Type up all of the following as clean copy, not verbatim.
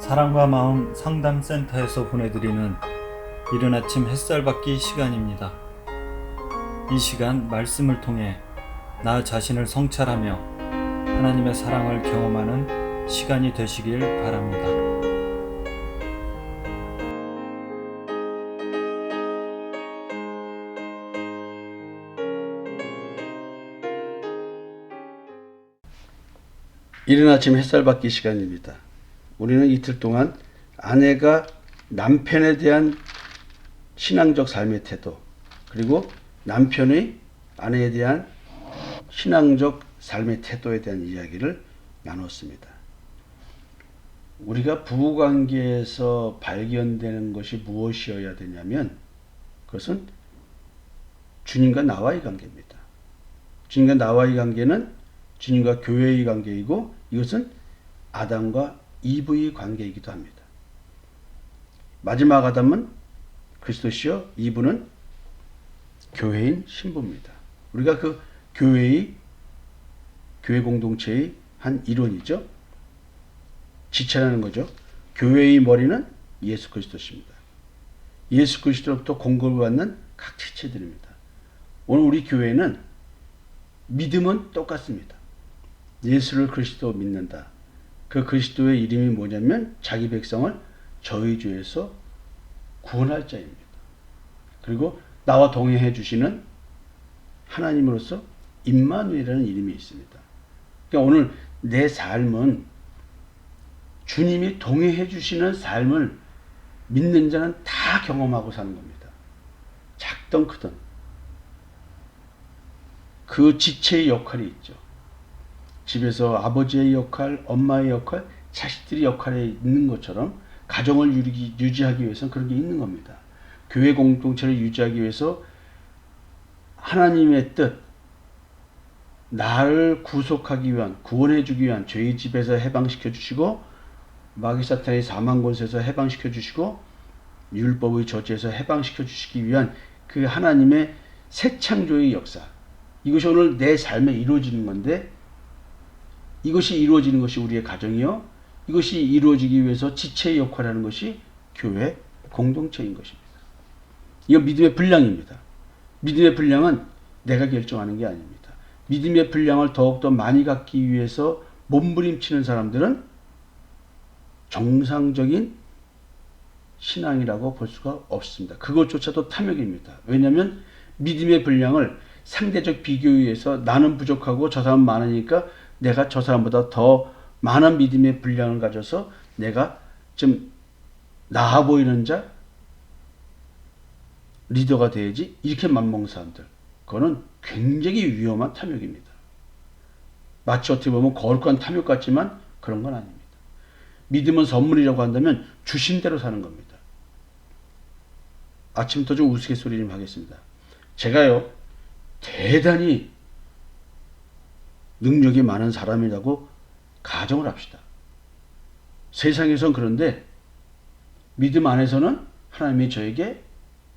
사랑과 마음 상담센터에서 보내드리는 이른 아침 햇살 받기 시간입니다. 이 시간 말씀을 통해 나 자신을 성찰하며 하나님의 사랑을 경험하는 시간이 되시길 바랍니다. 이른 아침 햇살 받기 시간입니다. 우리는 이틀 동안 아내가 남편에 대한 신앙적 삶의 태도, 그리고 남편의 아내에 대한 신앙적 삶의 태도에 대한 이야기를 나눴습니다. 우리가 부부관계에서 발견되는 것이 무엇이어야 되냐면, 그것은 주님과 나와의 관계입니다. 주님과 나와의 관계는 주님과 교회의 관계이고, 이것은 아담과 이브의 관계이기도 합니다. 마지막 아담은 그리스도시요, 이브는 교회인 신부입니다. 우리가 그 교회 공동체의 한 일원이죠. 지체라는 거죠. 교회의 머리는 예수 그리스도십니다. 예수 그리스도로부터 공급을 받는 각 지체들입니다. 오늘 우리 교회는 믿음은 똑같습니다. 예수를 그리스도 믿는다. 그 그리스도의 이름이 뭐냐면 자기 백성을 저희 죄에서 구원할 자입니다. 그리고 나와 동행해 주시는 하나님으로서 임마누엘이라는 이름이 있습니다. 그러니까 오늘 내 삶은 주님이 동행해 주시는 삶을 믿는 자는 다 경험하고 사는 겁니다. 작든 크든 그 지체의 역할이 있죠. 집에서 아버지의 역할, 엄마의 역할, 자식들의 역할에 있는 것처럼 가정을 유지하기 위해서는 그런 게 있는 겁니다. 교회 공동체를 유지하기 위해서 하나님의 뜻, 나를 구속하기 위한, 구원해 주기 위한 죄의 집에서 해방시켜 주시고, 마귀 사탄의 사망 권세에서 해방시켜 주시고, 율법의 저주에서 해방시켜 주시기 위한 그 하나님의 새 창조의 역사, 이것이 오늘 내 삶에 이루어지는 건데, 이것이 이루어지는 것이 우리의 가정이요, 이것이 이루어지기 위해서 지체의 역할을 하는 것이 교회 공동체인 것입니다. 이건 믿음의 분량입니다. 믿음의 분량은 내가 결정하는 게 아닙니다. 믿음의 분량을 더욱더 많이 갖기 위해서 몸부림치는 사람들은 정상적인 신앙이라고 볼 수가 없습니다. 그것조차도 탐욕입니다. 왜냐하면 믿음의 분량을 상대적 비교에 의해서 나는 부족하고 저 사람은 많으니까 내가 저 사람보다 더 많은 믿음의 분량을 가져서 내가 좀 나아 보이는 자, 리더가 돼야지, 이렇게 맘먹는 사람들, 그거는 굉장히 위험한 탐욕입니다. 마치 어떻게 보면 거룩한 탐욕 같지만 그런 건 아닙니다. 믿음은 선물이라고 한다면 주신 대로 사는 겁니다. 아침부터 좀 우스갯소리 좀 하겠습니다. 제가요, 대단히 능력이 많은 사람이라고 가정을 합시다. 세상에선 그런데 믿음 안에서는 하나님이 저에게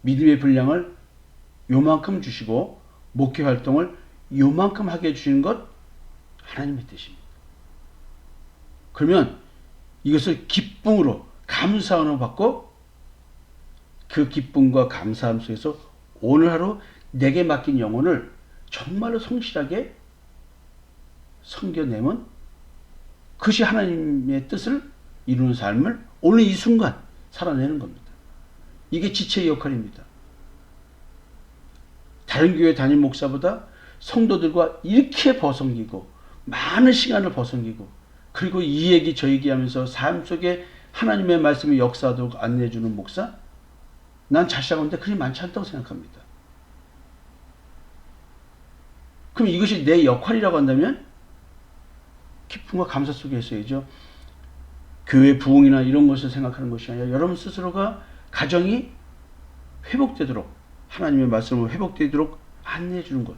믿음의 분량을 요만큼 주시고 목회 활동을 요만큼 하게 해주시는 것 하나님의 뜻입니다. 그러면 이것을 기쁨으로 감사함으로 받고 그 기쁨과 감사함 속에서 오늘 하루 내게 맡긴 영혼을 정말로 성실하게 섬겨내면 그것이 하나님의 뜻을 이루는 삶을 오늘 이 순간 살아내는 겁니다. 이게 지체의 역할입니다. 다른 교회 담임 목사보다 성도들과 이렇게 벗어기고 많은 시간을 벗어기고 그리고 이 얘기 저 얘기 하면서 삶 속에 하나님의 말씀이 역사하도록 안내해주는 목사, 난 자신하고는데 그리 많지 않다고 생각합니다. 그럼 이것이 내 역할이라고 한다면 기쁨과 감사 속에 있어야죠. 교회 부흥이나 이런 것을 생각하는 것이 아니라 여러분 스스로가 가정이 회복되도록, 하나님의 말씀으로 회복되도록 안내해 주는 것.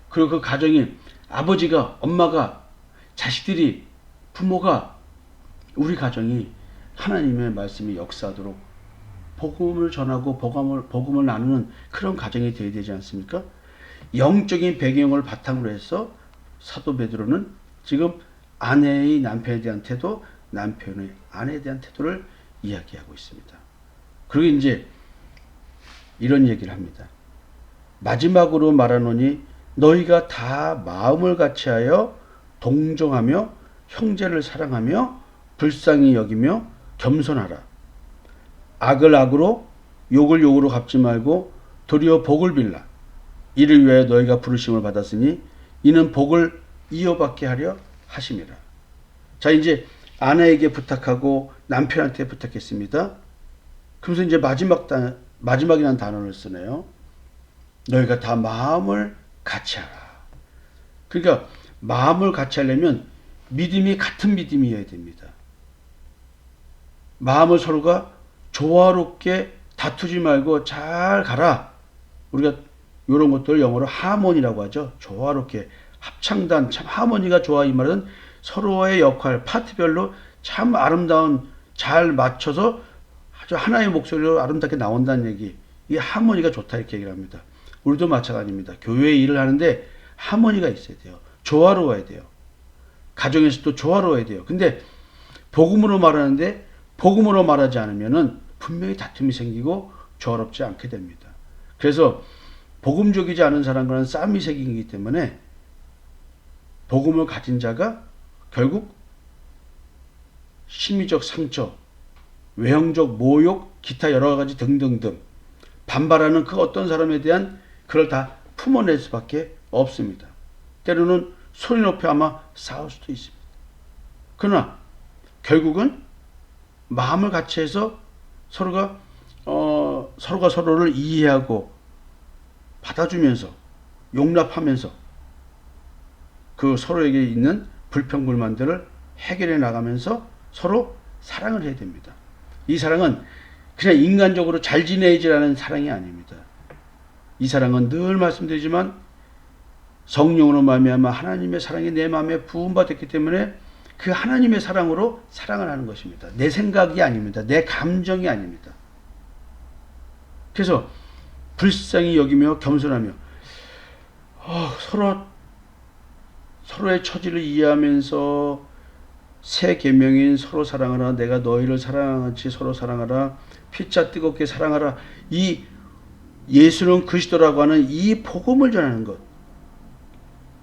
그리고 그 가정이 아버지가, 엄마가, 자식들이, 부모가, 우리 가정이 하나님의 말씀이 역사하도록 복음을 전하고 복음을 나누는 그런 가정이 되어야 되지 않습니까? 영적인 배경을 바탕으로 해서 사도 베드로는 지금 아내의 남편에 대한 태도, 남편의 아내에 대한 태도를 이야기하고 있습니다. 그리고 이제 이런 얘기를 합니다. 마지막으로 말하노니 너희가 다 마음을 같이하여 동정하며 형제를 사랑하며 불쌍히 여기며 겸손하라. 악을 악으로 욕을 욕으로 갚지 말고 도리어 복을 빌라. 이를 위하여 너희가 부르심을 받았으니 이는 복을 이어받게 하려 하심이라. 자, 이제 아내에게 부탁하고 남편한테 부탁했습니다. 그래서 이제 마지막이라는 단어를 쓰네요. 너희가 다 마음을 같이 하라. 그러니까 마음을 같이 하려면 믿음이 같은 믿음이어야 됩니다. 마음을 서로가 조화롭게 다투지 말고 잘 가라. 우리가 이런 것들 영어로 하모니라고 하죠. 조화롭게 합창단, 참 하모니가 좋아. 이 말은 서로의 역할, 파트별로 참 아름다운, 잘 맞춰서 아주 하나의 목소리로 아름답게 나온다는 얘기. 이 하모니가 좋다 이렇게 얘기를 합니다. 우리도 마찬가지입니다. 교회 일을 하는데 하모니가 있어야 돼요. 조화로워야 돼요. 가정에서도 조화로워야 돼요. 근데 복음으로 말하는데 복음으로 말하지 않으면은 분명히 다툼이 생기고 조화롭지 않게 됩니다. 그래서 복음적이지 않은 사람과는 싸움이 생기기 때문에 복음을 가진 자가 결국 심리적 상처, 외형적 모욕, 기타 여러 가지 등등등 반발하는 그 어떤 사람에 대한 그걸 다 품어낼 수밖에 없습니다. 때로는 소리 높여 아마 싸울 수도 있습니다. 그러나 결국은 마음을 같이 해서 서로가 서로를 이해하고 받아주면서 용납하면서 그 서로에게 있는 불평불만들을 해결해 나가면서 서로 사랑을 해야 됩니다. 이 사랑은 그냥 인간적으로 잘 지내야지라는 사랑이 아닙니다. 이 사랑은 늘 말씀드리지만 성령으로 말미암아 하나님의 사랑이 내 마음에 부음받았기 때문에 그 하나님의 사랑으로 사랑을 하는 것입니다. 내 생각이 아닙니다. 내 감정이 아닙니다. 그래서 불쌍히 여기며 겸손하며 서로의 처지를 이해하면서 새 계명인 서로 사랑하라. 내가 너희를 사랑하지 서로 사랑하라. 피차 뜨겁게 사랑하라. 이 예수는 그리스도라고 하는 이 복음을 전하는 것.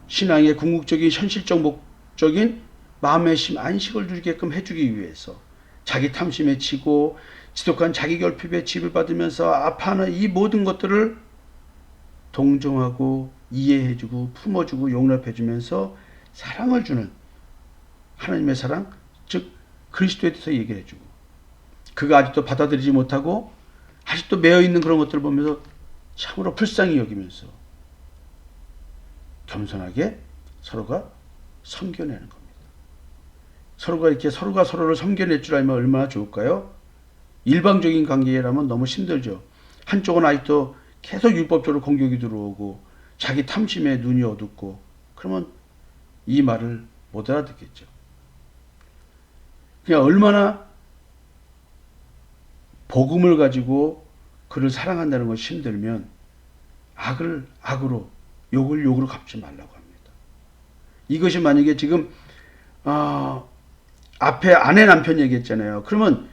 신앙의 궁극적인 현실적 목적인 마음의 안식을 누리게끔 해주기 위해서 자기 탐심에 치고 지독한 자기 결핍에 지배받으면서 아파하는 이 모든 것들을 동정하고 이해해주고 품어주고 용납해주면서 사랑을 주는 하나님의 사랑, 즉 그리스도에 대해서 얘기를 해주고 그가 아직도 받아들이지 못하고 아직도 매여있는 그런 것들을 보면서 참으로 불쌍히 여기면서 겸손하게 서로가 섬겨내는 겁니다. 서로가 이렇게 서로가 서로를 섬겨낼 줄 알면 얼마나 좋을까요? 일방적인 관계라면 너무 힘들죠. 한쪽은 아직도 계속 율법적으로 공격이 들어오고 자기 탐심에 눈이 어둡고 그러면 이 말을 못 알아듣겠죠. 그냥 얼마나 복음을 가지고 그를 사랑한다는 것이 힘들면 악을 악으로 욕을 욕으로 갚지 말라고 합니다. 이것이 만약에 지금 앞에 아내 남편 얘기했잖아요. 그러면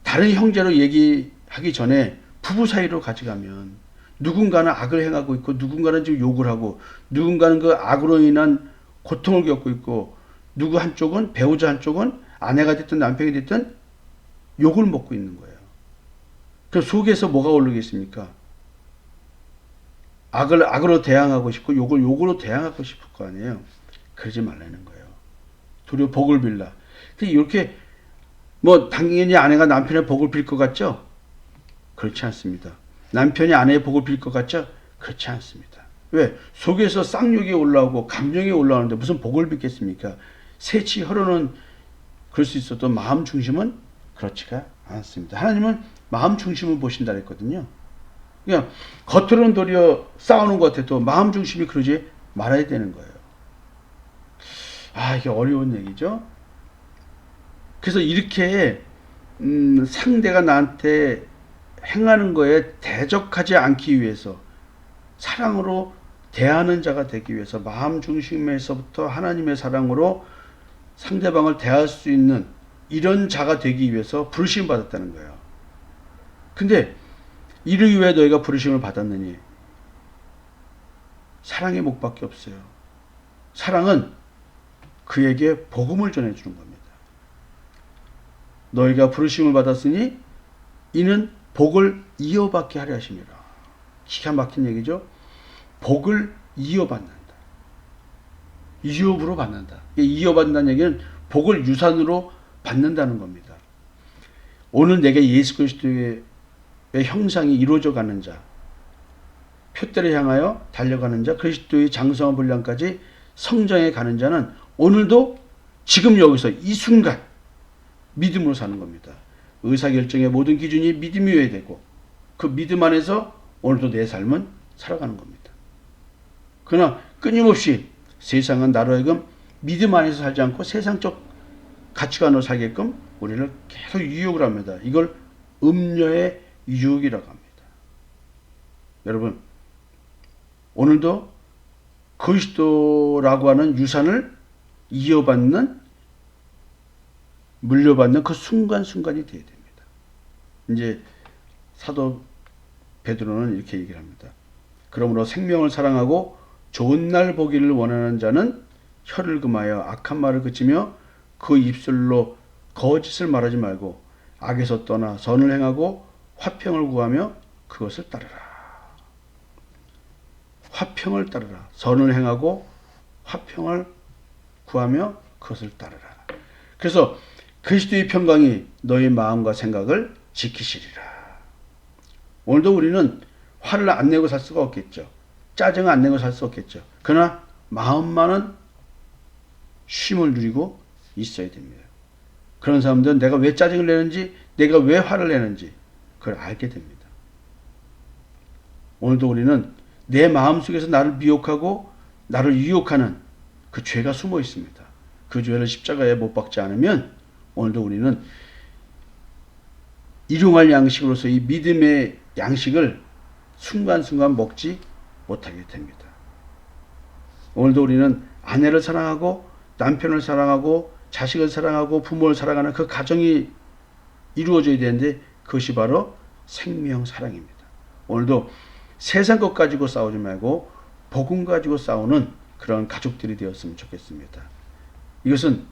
다른 형제로 얘기하기 전에 부부 사이로 가져가면 누군가는 악을 행하고 있고 누군가는 지금 욕을 하고 누군가는 그 악으로 인한 고통을 겪고 있고 누구 한쪽은 배우자 한쪽은 아내가 됐든 남편이 됐든 욕을 먹고 있는 거예요. 그 속에서 뭐가 오르겠습니까? 악을 악으로 대항하고 싶고 욕을 욕으로 대항하고 싶을 거 아니에요. 그러지 말라는 거예요. 도리어 복을 빌라. 이렇게 뭐 당연히 아내가 남편의 복을 빌 것 같죠? 그렇지 않습니다. 남편이 아내의 복을 빌 것 같죠? 그렇지 않습니다. 왜? 속에서 쌍욕이 올라오고 감정이 올라오는데 무슨 복을 빌겠습니까? 새치 혀로는 그럴 수 있어도 마음 중심은 그렇지가 않습니다. 하나님은 마음 중심을 보신다 그랬거든요. 그냥 겉으로는 도리어 싸우는 것 같아도 마음 중심이 그러지 말아야 되는 거예요. 이게 어려운 얘기죠. 그래서 이렇게 상대가 나한테 행하는 거에 대적하지 않기 위해서 사랑으로 대하는 자가 되기 위해서 마음 중심에서부터 하나님의 사랑으로 상대방을 대할 수 있는 이런 자가 되기 위해서 부르심을 받았다는 거예요. 근데 이를 위해 너희가 부르심을 받았느니 사랑의 목밖에 없어요. 사랑은 그에게 복음을 전해주는 겁니다. 너희가 부르심을 받았으니 이는 복을 이어받게 하려 하심이라. 기가 막힌 얘기죠. 복을 이어받는다. 유업으로 받는다. 이어받는다는 얘기는 복을 유산으로 받는다는 겁니다. 오늘 내게 예수 그리스도의 형상이 이루어져 가는 자, 표대를 향하여 달려가는 자, 그리스도의 장성한 분량까지 성장해 가는 자는 오늘도 지금 여기서 이 순간 믿음으로 사는 겁니다. 의사결정의 모든 기준이 믿음이어야 되고 그 믿음 안에서 오늘도 내 삶은 살아가는 겁니다. 그러나 끊임없이 세상은 나로 하여금 믿음 안에서 살지 않고 세상적 가치관으로 살게끔 우리를 계속 유혹을 합니다. 이걸 음녀의 유혹이라고 합니다. 여러분, 오늘도 그리스도라고 하는 유산을 이어받는, 물려받는 그 순간순간이 되어야 됩니다. 이제 사도 베드로는 이렇게 얘기를 합니다. 그러므로 생명을 사랑하고 좋은 날 보기를 원하는 자는 혀를 금하여 악한 말을 그치며 그 입술로 거짓을 말하지 말고 악에서 떠나 선을 행하고 화평을 구하며 그것을 따르라. 화평을 따르라. 선을 행하고 화평을 구하며 그것을 따르라. 그래서 그리스도의 평강이 너희 마음과 생각을 지키시리라. 오늘도 우리는 화를 안 내고 살 수가 없겠죠. 짜증을 안 내고 살 수 없겠죠. 그러나 마음만은 쉼을 누리고 있어야 됩니다. 그런 사람들은 내가 왜 짜증을 내는지, 내가 왜 화를 내는지 그걸 알게 됩니다. 오늘도 우리는 내 마음속에서 나를 미혹하고 나를 유혹하는 그 죄가 숨어 있습니다. 그 죄를 십자가에 못 박지 않으면 오늘도 우리는 일용할 양식으로서 이 믿음의 양식을 순간순간 먹지 못하게 됩니다. 오늘도 우리는 아내를 사랑하고 남편을 사랑하고 자식을 사랑하고 부모를 사랑하는 그 가정이 이루어져야 되는데 그것이 바로 생명 사랑입니다. 오늘도 세상 것 가지고 싸우지 말고 복음 가지고 싸우는 그런 가족들이 되었으면 좋겠습니다. 이것은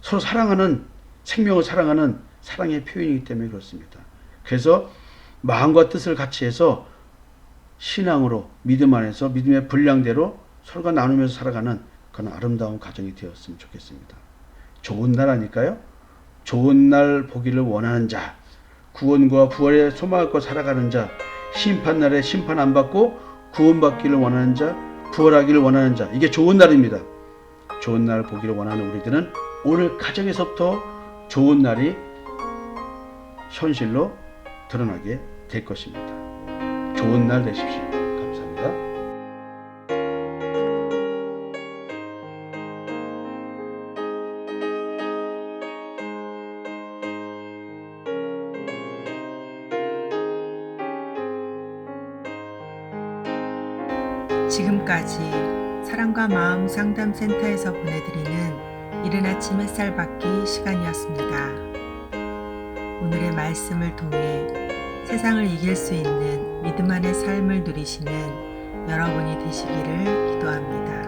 서로 사랑하는, 생명을 사랑하는 사랑의 표현이기 때문에 그렇습니다. 그래서 마음과 뜻을 같이 해서 신앙으로, 믿음 안에서 믿음의 분량대로 서로가 나누면서 살아가는 그런 아름다운 가정이 되었으면 좋겠습니다. 좋은 날 아닐까요? 좋은 날 보기를 원하는 자, 구원과 부활에 소망을 갖고 살아가는 자, 심판날에 심판 안 받고 구원받기를 원하는 자, 부활하기를 원하는 자, 이게 좋은 날입니다. 좋은 날 보기를 원하는 우리들은 오늘 가정에서부터 좋은 날이 현실로 드러나게 될 것입니다. 좋은 날 되십시오. 감사합니다. 지금까지 사랑과 마음 상담센터에서 보내드리는 이른 아침 햇살 받기 시간이었습니다. 오늘의 말씀을 통해 세상을 이길 수 있는 믿음 안의 삶을 누리시는 여러분이 되시기를 기도합니다.